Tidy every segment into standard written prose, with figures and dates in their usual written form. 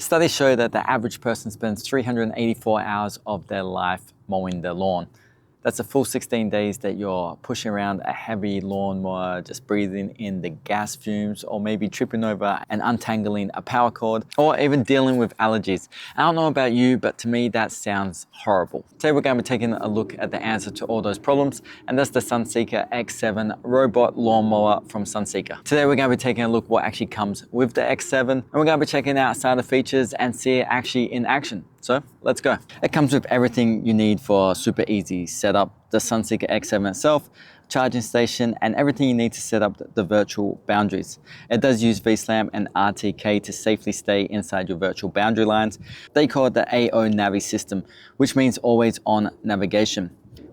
Studies show that the average person spends 384 hours of their life mowing their lawn. That's a full 16 days that you're pushing around a heavy lawnmower, just breathing in the gas fumes, or maybe tripping over and untangling a power cord, or even dealing with allergies. I don't know about you, but to me that sounds horrible. Today we're going to be taking a look at the answer to all those problems, and that's the SunseekerX7 robot lawnmower from Sunseeker. Today we're going to be taking a look what actually comes with the X7, and we're going to be checking out some of the features and see it actually in action. So let's go. It comes with everything you need for a super easy setup. The SunseekerX7 itself, charging station, and everything you need to set up the virtual boundaries. It does use VSLAM and RTK to safely stay inside your virtual boundary lines. They call it the AO Navi system, which means always on navigation,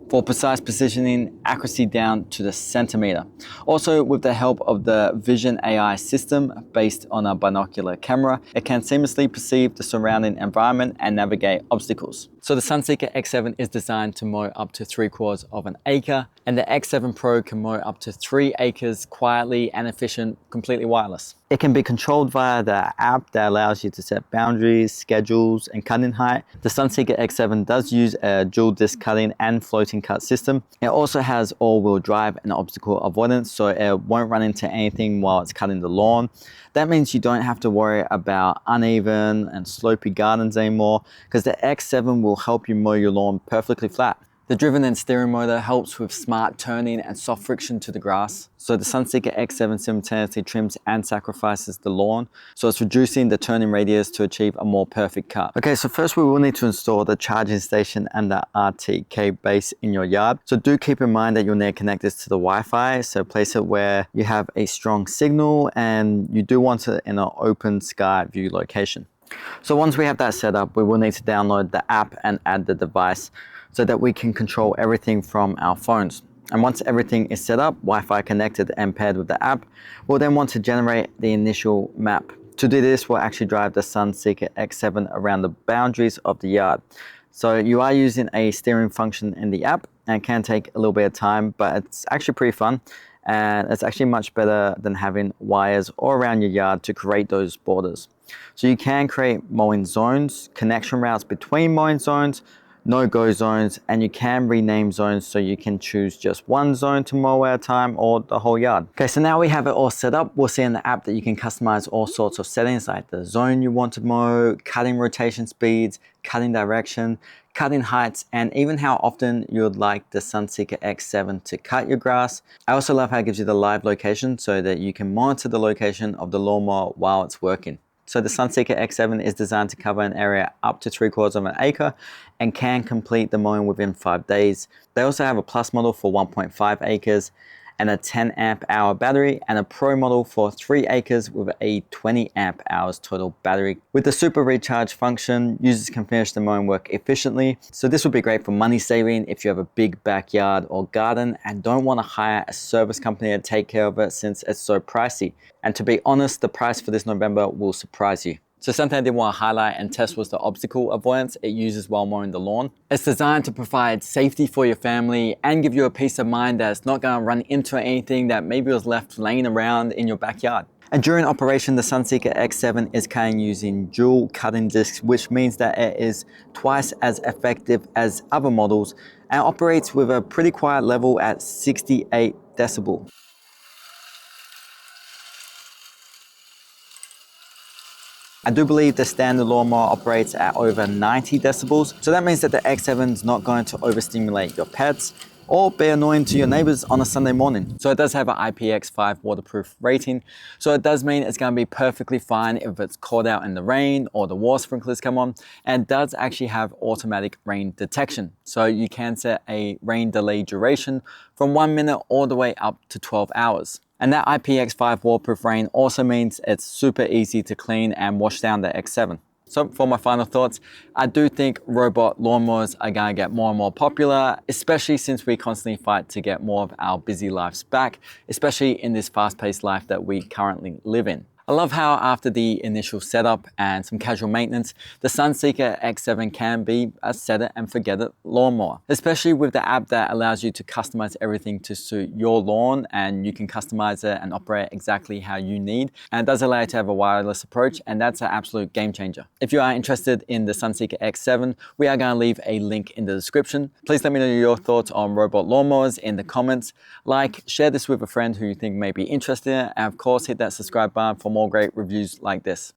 for precise positioning, accuracy down to the centimeter. Also, with the help of the Vision AI system based on a binocular camera, it can seamlessly perceive the surrounding environment and navigate obstacles. So the SunseekerX7 is designed to mow up to 3/4 of an acre, and the X7 Pro can mow up to 3 acres quietly and efficient, completely wireless. It can be controlled via the app that allows you to set boundaries, schedules, and cutting height. The SunseekerX7 does use a dual disc cutting and floating cut system. It also has all-wheel drive and obstacle avoidance, so it won't run into anything while it's cutting the lawn. That means you don't have to worry about uneven and slopey gardens anymore, because the X7 will help you mow your lawn perfectly flat. The driven and steering motor helps with smart turning and soft friction to the grass. So the SunseekerX7 simultaneously trims and sacrifices the lawn. So it's reducing the turning radius to achieve a more perfect cut. Okay, so first we will need to install the charging station and the RTK base in your yard. So do keep in mind that you'll need to connect this to the Wi-Fi. So place it where you have a strong signal, and you do want it in an open sky view location. So once we have that set up, we will need to download the app and add the device, so that we can control everything from our phones. And once everything is set up, Wi-Fi connected and paired with the app, we'll then want to generate the initial map. To do this, we'll actually drive the SunseekerX7 around the boundaries of the yard. So you are using a steering function in the app, and it can take a little bit of time, but it's actually pretty fun. And it's actually much better than having wires all around your yard to create those borders. So you can create mowing zones, connection routes between mowing zones, no-go zones, and you can rename zones, so you can choose just one zone to mow at a time or the whole yard. Okay, so now we have it all set up. We'll see in the app that you can customize all sorts of settings, like the zone you want to mow, cutting rotation speeds, cutting direction, cutting heights, and even how often you would like the SunseekerX7 to cut your grass. I also love how it gives you the live location, so that you can monitor the location of the lawnmower while it's working. So the SunseekerX7 is designed to cover an area up to 3/4 of an acre and can complete the mowing within 5 days. They also have a Plus model for 1.5 acres and a 10 amp hour battery, and a Pro model for 3 acres with a 20 amp hours total battery. With the super recharge function, users can finish the mowing work efficiently. So this would be great for money saving if you have a big backyard or garden and don't want to hire a service company to take care of it, since it's so pricey. And to be honest, the price for this November will surprise you. So something I did want to highlight and test was the obstacle avoidance it uses while mowing the lawn. It's designed to provide safety for your family and give you a peace of mind that it's not going to run into anything that maybe was left laying around in your backyard. And during operation, the SunseekerX7 is cutting using dual cutting discs, which means that it is twice as effective as other models and operates with a pretty quiet level at 68 decibel. I do believe the standard lawnmower operates at over 90 decibels, so that means that the X7 is not going to overstimulate your pets or be annoying to your neighbors on a Sunday morning. So it does have an IPX5 waterproof rating, so it does mean it's going to be perfectly fine if it's caught out in the rain or the water sprinklers come on, and it does actually have automatic rain detection. So you can set a rain delay duration from 1 minute all the way up to 12 hours. And that IPX5 waterproof rain also means it's super easy to clean and wash down the X7. So for my final thoughts, I do think robot lawnmowers are going to get more and more popular, especially since we constantly fight to get more of our busy lives back, especially in this fast-paced life that we currently live in. I love how after the initial setup and some casual maintenance, the Sunseeker X7 can be a set it and forget it lawnmower, especially with the app that allows you to customize everything to suit your lawn, and you can customize it and operate exactly how you need. And it does allow you to have a wireless approach, and that's an absolute game changer. If you are interested in the Sunseeker X7, we are going to leave a link in the description. Please let me know your thoughts on robot lawnmowers in the comments. Like, share this with a friend who you think may be interested, and of course hit that subscribe button for more great reviews like this.